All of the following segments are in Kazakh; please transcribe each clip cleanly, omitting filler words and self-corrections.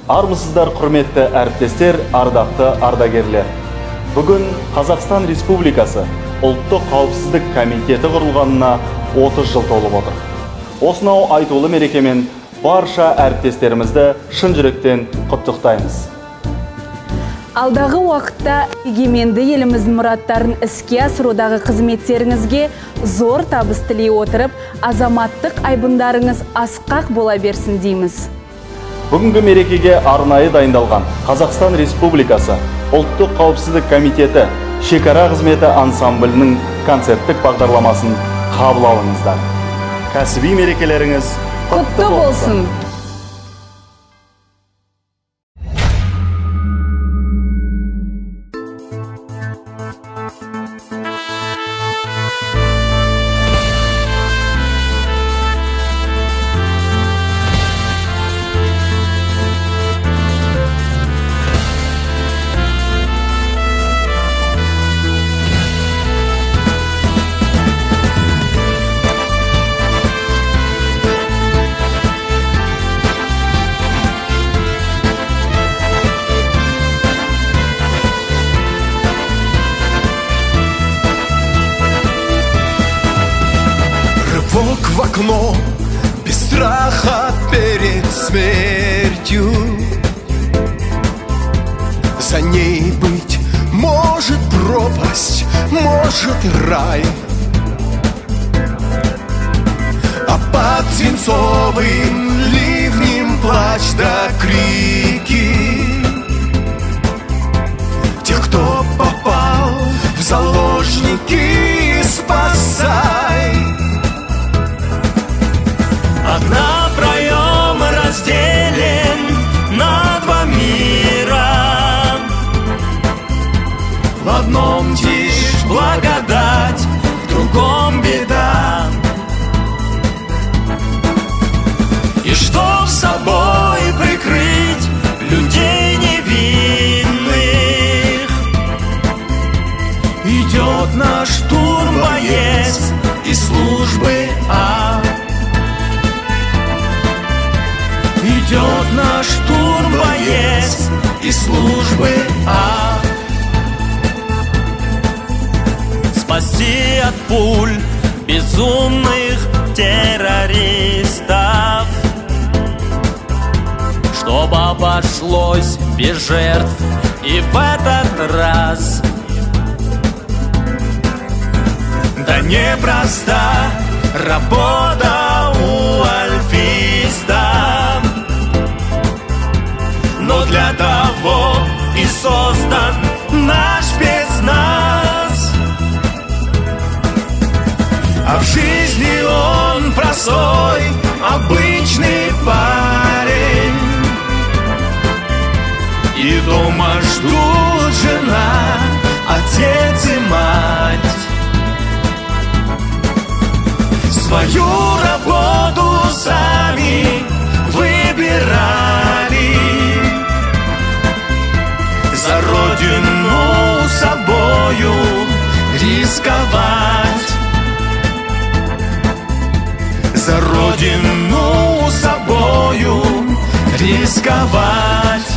Армысыздар, құрметті әріптестер, ардақты ардагерлер. Бүгін Қазақстан Республикасы Ұлттық қауіпсіздік комитеті құрылғанына 30 жыл толып отыр. Осынау айтулы мерекемен барша әріптестерімізді шын жүректен құттықтаймыз. Алдағы уақытта егеменді еліміздің мұраттарын іске асырудағы қызметтеріңізге зор табыс тілей отырып, азаматтық айбындарыңыз асқақ бола берсін дейміз. Бүгінгі мерекеге арнайы дайындалған Қазақстан Республикасы Ұлттық қауіпсіздік комитеті шекара қызметі ансамблінің концерттік бағдарламасын қабыл алыңыздар. Кәсіби мерекелеріңіз құтты болсын! В окно, без страха перед смертью. За ней быть может пропасть, может рай. А под свинцовым ливнем плач да крики тех, кто попал в заложники, спасай. Одна проем разделен на два мира. В одном тишь благодать, в другом беда. И чтоб собой прикрыть людей невинных, идет наш штурм боец из службы А. Идет наш штурм боец из службы А. Спасти от пуль безумных террористов, чтоб обошлось без жертв и в этот раз. Да непроста работа у альфиста, но для того и создан наш спецназ. А в жизни он простой, обычный парень, и дома ждут жена, отец и мать. Свою работу сами выбирали, за родину собою рисковать, за родину собою рисковать.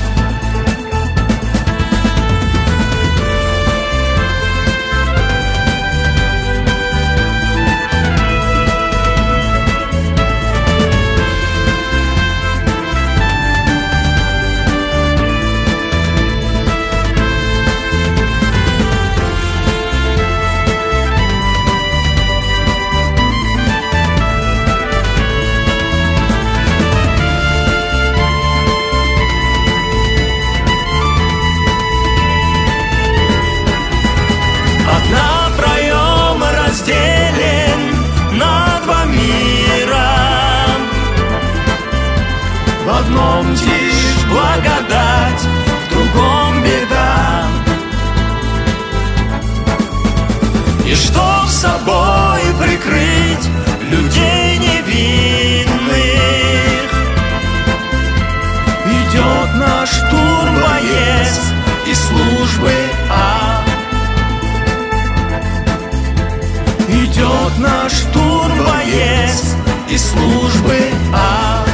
В одном тишь благодать, в другом беда. И чтоб собой прикрыть людей невинных, идет наш штурм боец из службы А. Идет наш штурм боец из службы А.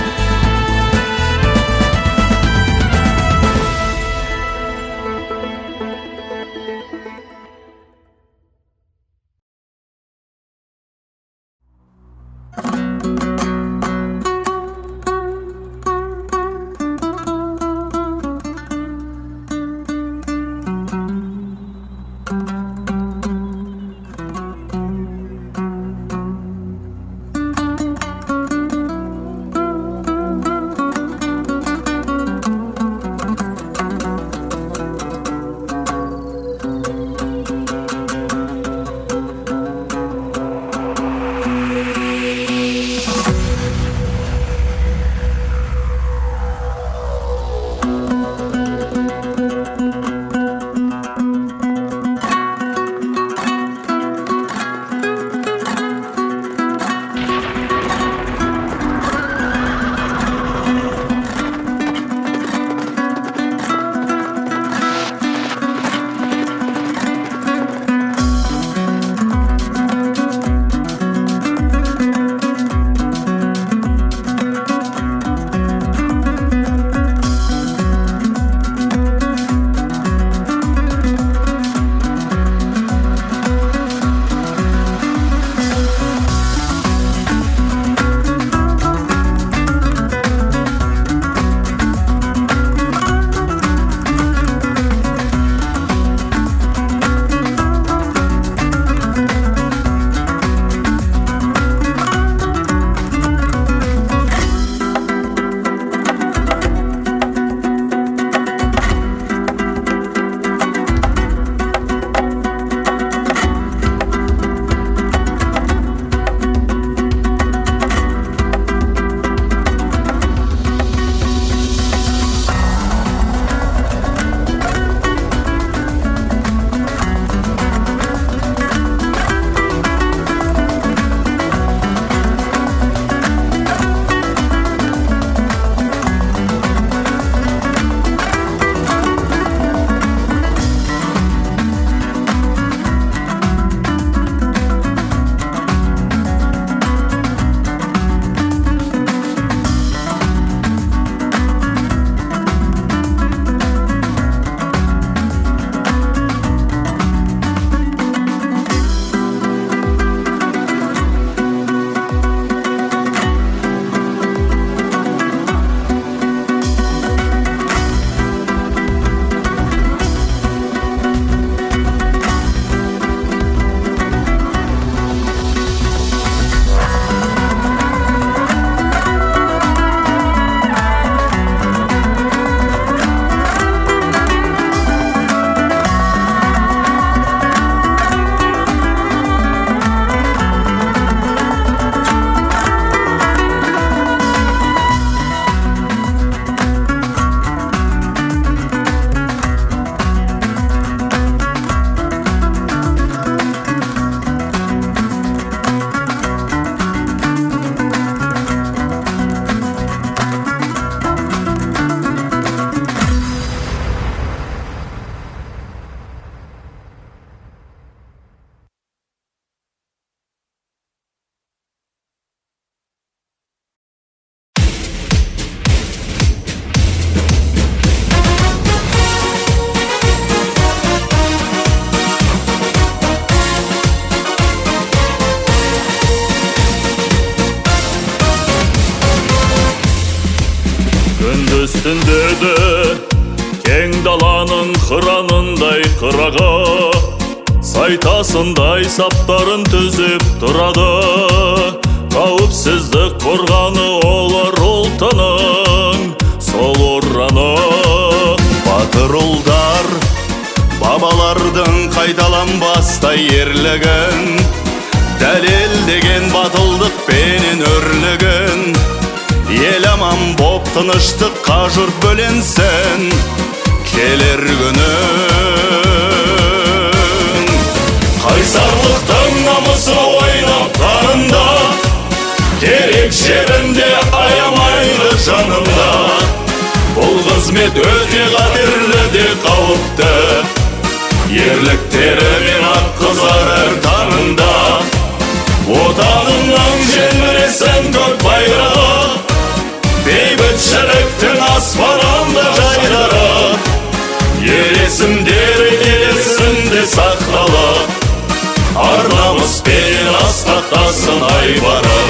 үстінде де кең даланың қыранындай қырағы, сайтасындай саптарын түзеп тұрады. Қауіпсіздік қорғаны олар ұлтының сол ұраны. Батыр ұлдар бабалардың қайталанбастай ерлігін, дәлелдеген батылдық пенен өрлігін. Ел аман боп тыныштыққа жұрт бөленсін келер күнің. Қайсарлықтың намысы ойнап қанында, керек жерінде аямайды жанында. Бұл қызмет өте қатерлі де қауіпті, ерліктері мен ақ қызар әр таңында. Отаныңнан желбіресін көк байрағы, бейбітшіліктің аспанында жайдары. Ел есімдері ел есінде сақталып, ар намыспен асқақтасын айбары.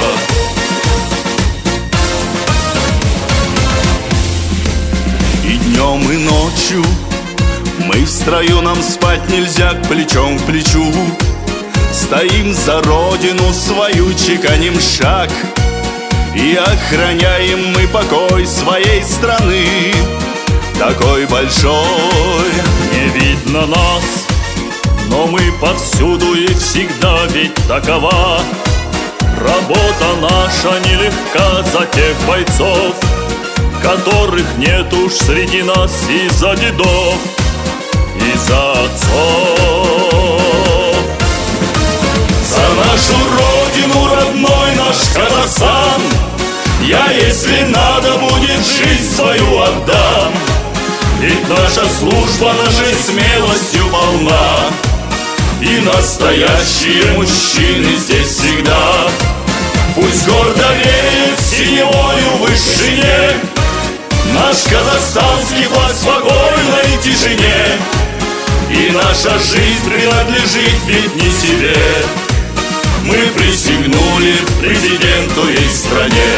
И днем, и ночью мы в строю, нам спать нельзя, плечом к плечу. Стоим за родину свою, чеканим шаг, и охраняем мы покой своей страны, такой большой. Не видно нас, но мы повсюду и всегда, ведь такова работа наша нелегка за тех бойцов, которых нет уж среди нас из-за дедов, из-за отцов. За нашу родину, родной наш Казахстан, я, если надо будет, жизнь свою отдам. Ведь наша служба нашей смелостью полна, и настоящие мужчины здесь всегда. Пусть гордо веет синевою в вышине наш казахстанский флаг в спокойной тишине. И наша жизнь принадлежит ведь не себе, мы присягнули президенту и стране.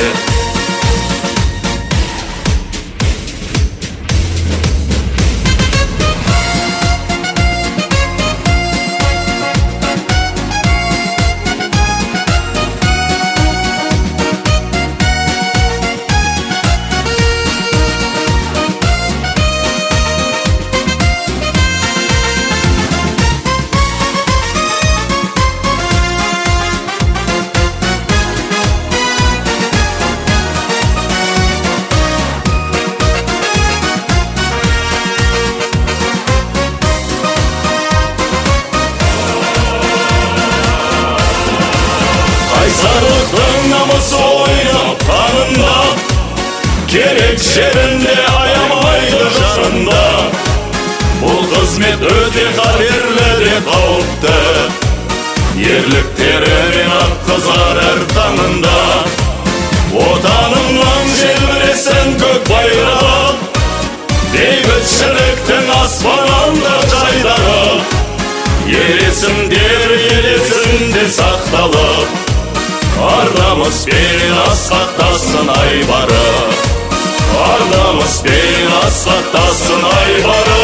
Қайсарлықтың намысы ойнап қанында, керек жерінде аямайды жарында. Бұл қызмет өте қатерлі де қауіпті, ерліктері мен ақ қызар әр таңында. Отаныңнан желбіресін көк байрағы, бейбітшіліктің аспанында жайдары. Ел есімдері ел есінде сақталып, ар намыспен асқақтасын айбары. Ар намыспен асқақтасын айбары.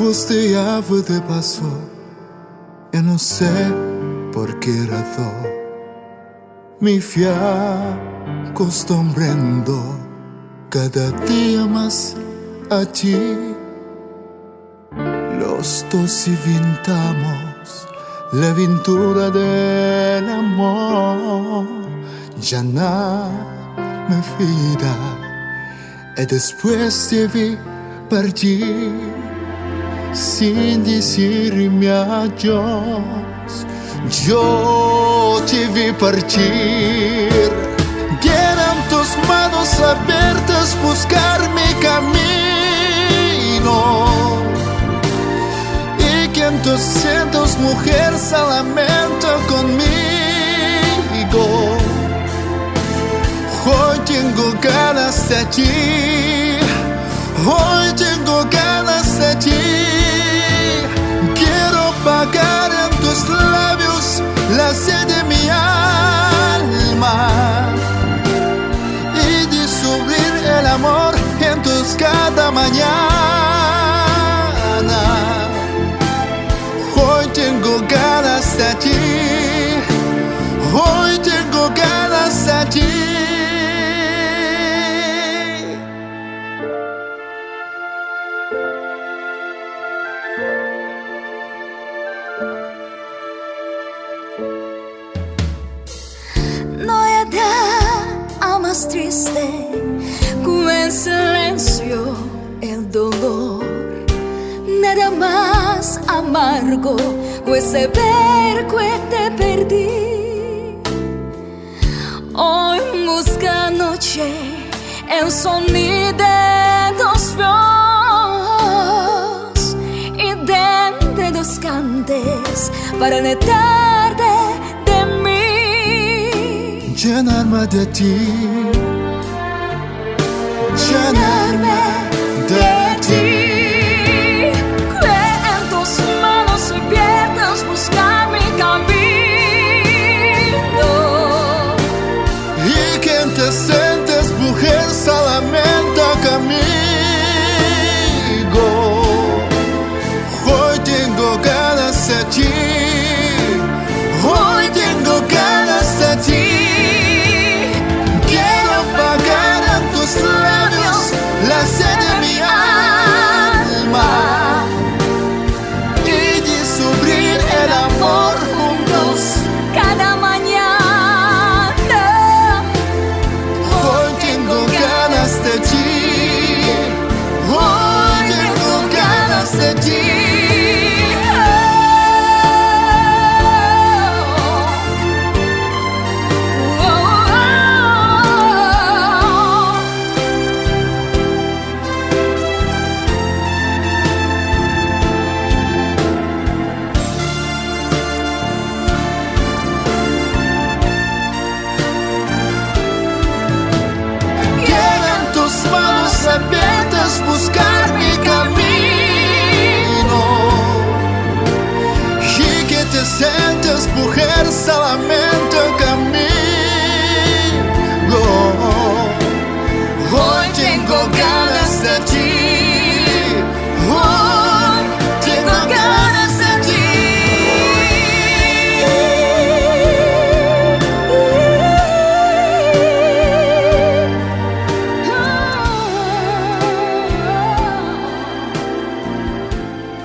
Fuiste ave de paso, yo no sé por qué razón me fui acostumbrando cada día más a ti. Los dos inventamos la aventura del amor. Ya nada me vida y después te vi partir sin decirme adiós. yo te vi partir. Quieren tus manos abiertas buscar mi camino, y que en tus cientos mujer se lamenta conmigo. Hoy tengo ganas de ti, hoy tengo ganas de ti. Quiero pagar en tus labios la sed de mi alma y descubrir el amor en tus cada mañana. Hoy tengo ganas de ti, hoy tengo ganas de ti. No hay nada más triste como el silencio, el dolor. Nada más amargo que saber que te perdí. Hoy busca noche el sonido de los ríos y de los cantes para la tarde de mí. Llenarme de ti, llenarme de ti. Que en tus manos abiertas buscar mi camino, Y que te sientes mujer solamente conmigo. Hoy tengo ganas de ti, hoy tengo ganas de ti. Quiero pagar en tus labios la sed de mi alma y descubrir el amor juntos cada mañana. Hoy tengo ganas de ti, hoy tengo ganas de ti. Quieren tus manos abiertas buscar mi camino y que te sientas mujer solamente conmigo. Hoy tengo ganas de ti, hoy tengo ganas de ti.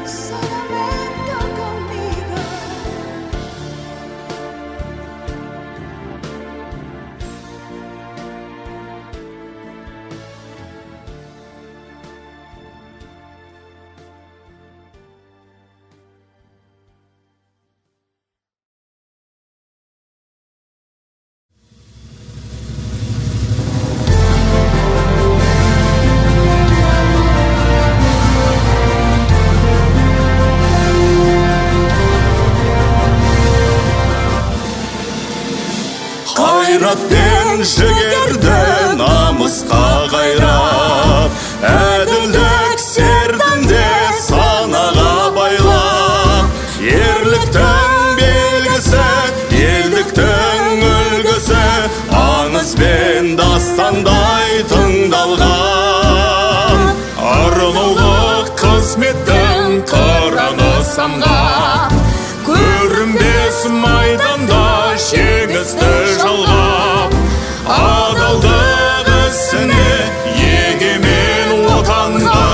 Solamente conmigo. Қайрат пен жігерді намысқа қайрап, әділдік сердімде санаға байлап, ерліктің белгісі, елдіктің үлгісі, аңыз бен дастандай тыңдалған. Арнаулы қызметтің қыраны самғап, көрінбес майданда жеңісті жалғап, адалдық ісіне егемен отанға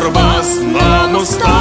сарбаз намыста